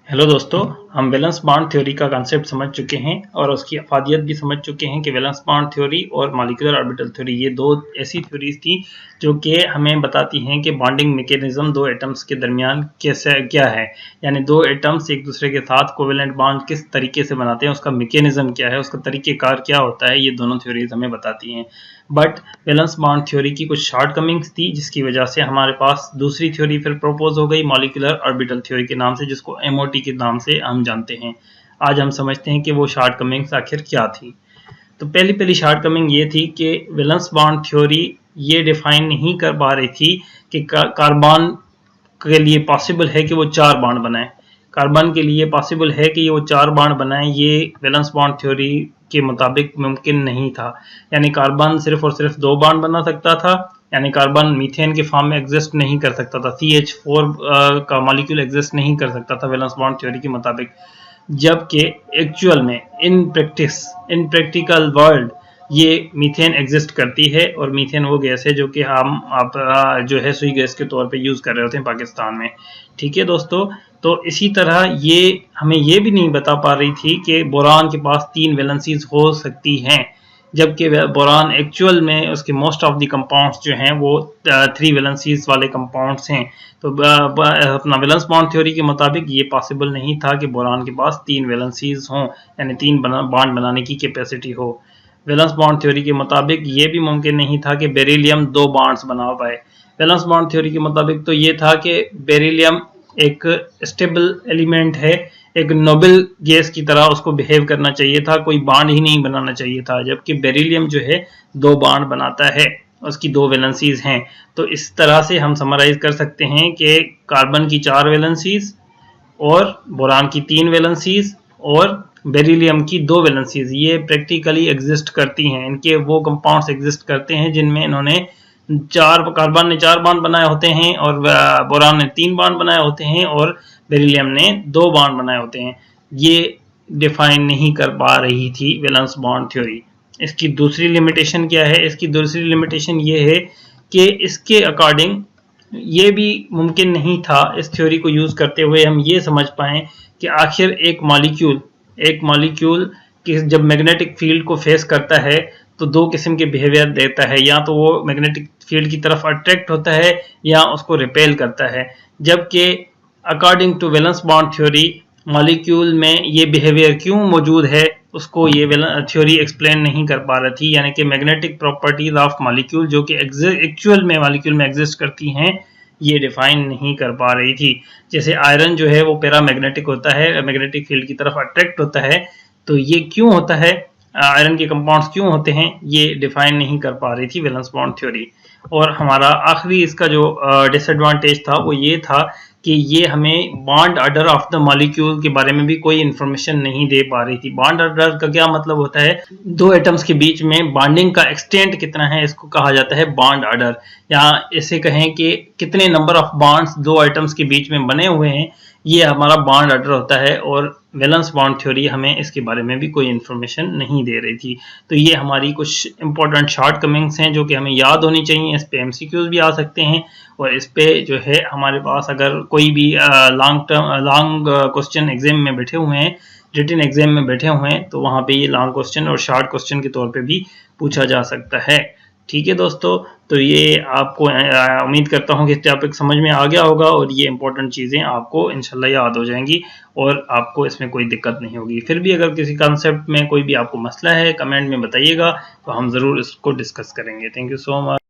Hello दोस्तों, हम valence bond theory का कंसेप्ट समझ चुके हैं और उसकी अफादियत भी समझ चुके हैं कि वैलेंस बॉन्ड थ्योरी और मॉलिक्यूलर ऑर्बिटल थ्योरी ये दो ऐसी थ्योरीज थी जो कि हमें बताती हैं कि बॉन्डिंग मैकेनिज्म दो एटम्स के दरमियान कैसे क्या है, यानी दो एटम्स एक दूसरे के साथ कोवेलेंट बॉन्ड किस तरीके से बनाते हैं, उसका मैकेनिज्म क्या है, उसका तरीक़ेकार क्या होता है, ये दोनों थ्योरीज हमें बताती हैं। बट वैलेंस बॉन्ड थ्योरी की कुछ शॉर्टकमिंग्स थी जिसकी वजह से हमारे पास दूसरी थ्योरी फिर प्रपोज हो गई मॉलिक्यूलर ऑर्बिटल थ्योरी के नाम से, जिसको एमओटी के नाम से हम जानते हैं। आज हम समझते हैं कि वो शॉर्टकमिंग्स आखिर क्या थी। तो पहली शॉर्टकमिंग ये थी कि वैलेंस बॉन्ड थ्योरी ये डिफाइन नहीं कर पा रही थी कि कार्बन के लिए पॉसिबल है कि वो 4 बॉन्ड बनाए। कार्बन के लिए पॉसिबल है कि वो 4 बॉन्ड बनाए, ये वैलेंस बॉन्ड थ्योरी के मुताबिक मुमकिन नहीं था। यानी कार्बन सिर्फ और सिर्फ 2 बॉन्ड बना सकता था, यानी कार्बन मीथेन के फॉर्म में एग्जिस्ट नहीं कर सकता था, CH4 का मॉलिक्यूल एग्जिस्ट नहीं कर सकता था वैलेंस बॉन्ड थ्योरी के मुताबिक। जबकि एक्चुअल में इन प्रैक्टिकल वर्ल्ड ये मीथेन एग्जिस्ट करती है, और मीथेन वो गैस है जो कि हम आप जो है सुई गैस के तौर पे यूज़ कर रहे होते हैं पाकिस्तान में। ठीक है दोस्तों, तो इसी तरह ये हमें ये भी नहीं बता पा रही थी कि बोरान के पास 3 वैलेंसीज हो सकती हैं, जबकि बोरान एक्चुअल में उसके मोस्ट ऑफ द कंपाउंड्स जो हैं वो 3 वैलेंसीज वाले कंपाउंड्स हैं। तो अपना वैलेंस बॉन्ड थ्योरी के मुताबिक ये पॉसिबल नहीं था कि बोरान के पास 3 वैलेंसीज हों, यानी 3 बॉन्ड बनाने की कैपेसिटी हो। वैलेंस बॉन्ड थ्योरी के मुताबिक ये भी मुमकिन नहीं था कि बेरिलियम 2 बॉन्ड्स बना पाए। वैलेंस बॉन्ड थ्योरी के मुताबिक तो ये था कि बेरिलियम एक स्टेबल एलिमेंट है, एक नोबल गैस की तरह उसको बिहेव करना चाहिए था, कोई बॉन्ड ही नहीं बनाना चाहिए था, जबकि बेरिलियम जो है 2 बॉन्ड बनाता है, उसकी 2 वैलेंसीज हैं। तो इस तरह से हम समराइज कर सकते हैं कि कार्बन की 4 वैलेंसीज और बोरान की 3 वैलेंसीज और बेरिलियम की 2 वैलेंसीज ये प्रैक्टिकली एग्जिस्ट करती हैं। इनके वो कंपाउंड्स एग्जिस्ट करते हैं जिनमें इन्होंने कार्बन ने 4 बॉन्ड बनाए होते हैं और बोरान ने 3 बॉन्ड बनाए होते हैं और बेरिलियम ने 2 बॉन्ड बनाए होते हैं। ये डिफाइन नहीं कर पा रही थी वैलेंस बॉन्ड थ्योरी। इसकी दूसरी लिमिटेशन क्या है? इसकी दूसरी लिमिटेशन ये है कि इसके अकॉर्डिंग ये भी मुमकिन नहीं था इस थ्योरी को यूज करते हुए हम ये समझ पाएं कि आखिर एक मॉलिक्यूल कि जब मैग्नेटिक फील्ड को फेस करता है तो 2 किस्म के बिहेवियर देता है, या तो वो मैग्नेटिक फील्ड की तरफ अट्रैक्ट होता है या उसको रिपेल करता है। जबकि according to valence bond theory molecule में ये बिहेवियर क्यों मौजूद है उसको ये थ्योरी एक्सप्लेन नहीं कर पा रही थी, यानी कि मैग्नेटिक प्रॉपर्टीज ऑफ मॉलिक्यूल जो कि एक्चुअल में मॉलिक्यूल में एग्जिस्ट करती हैं ये डिफाइन नहीं कर पा रही थी। जैसे आयरन जो है वो पैरामैग्नेटिक होता है, मैग्नेटिक फील्ड की तरफ अट्रैक्ट होता है, तो ये क्यों होता है, आयरन के कंपाउंड्स क्यों होते हैं, ये डिफाइन नहीं कर पा रही थी वैलेंस बॉन्ड थ्योरी। और हमारा आखिरी इसका जो डिसएडवांटेज था वो ये था कि ये हमें bond order of the molecule के बारे में भी कोई इन्फॉर्मेशन नहीं दे पा रही थी। बॉन्ड ऑर्डर का क्या मतलब होता है? 2 एटम्स के बीच में बॉन्डिंग का एक्सटेंट कितना है, इसको कहा जाता है बॉन्ड ऑर्डर। या इसे कहें कि कितने नंबर ऑफ बॉन्ड्स 2 एटम्स के बीच में बने हुए हैं, ये हमारा बॉन्ड ऑर्डर होता है। और वैलेंस बॉन्ड थ्योरी हमें इसके बारे में भी कोई इन्फॉर्मेशन नहीं दे रही थी। तो ये हमारी कुछ इंपॉर्टेंट शॉर्टकमिंग्स हैं जो कि हमें याद होनी चाहिए। इस पे एमसीक्यूज भी आ सकते हैं और इस पे जो है हमारे पास अगर कोई भी लॉन्ग क्वेश्चन एग्जाम में बैठे हुए हैं, रिटन एग्जाम में बैठे हुए हैं, तो वहाँ पे ये लॉन्ग क्वेश्चन और शॉर्ट क्वेश्चन के तौर पे भी पूछा जा सकता है। ठीक है दोस्तों, तो ये आपको उम्मीद करता हूँ कि टॉपिक समझ में आ गया होगा और ये इंपॉर्टेंट चीज़ें आपको इंशाल्लाह याद हो जाएंगी और आपको इसमें कोई दिक्कत नहीं होगी। फिर भी अगर किसी कॉन्सेप्ट में कोई भी आपको मसला है कमेंट में बताइएगा, तो हम ज़रूर इसको डिस्कस करेंगे। Thank you so much.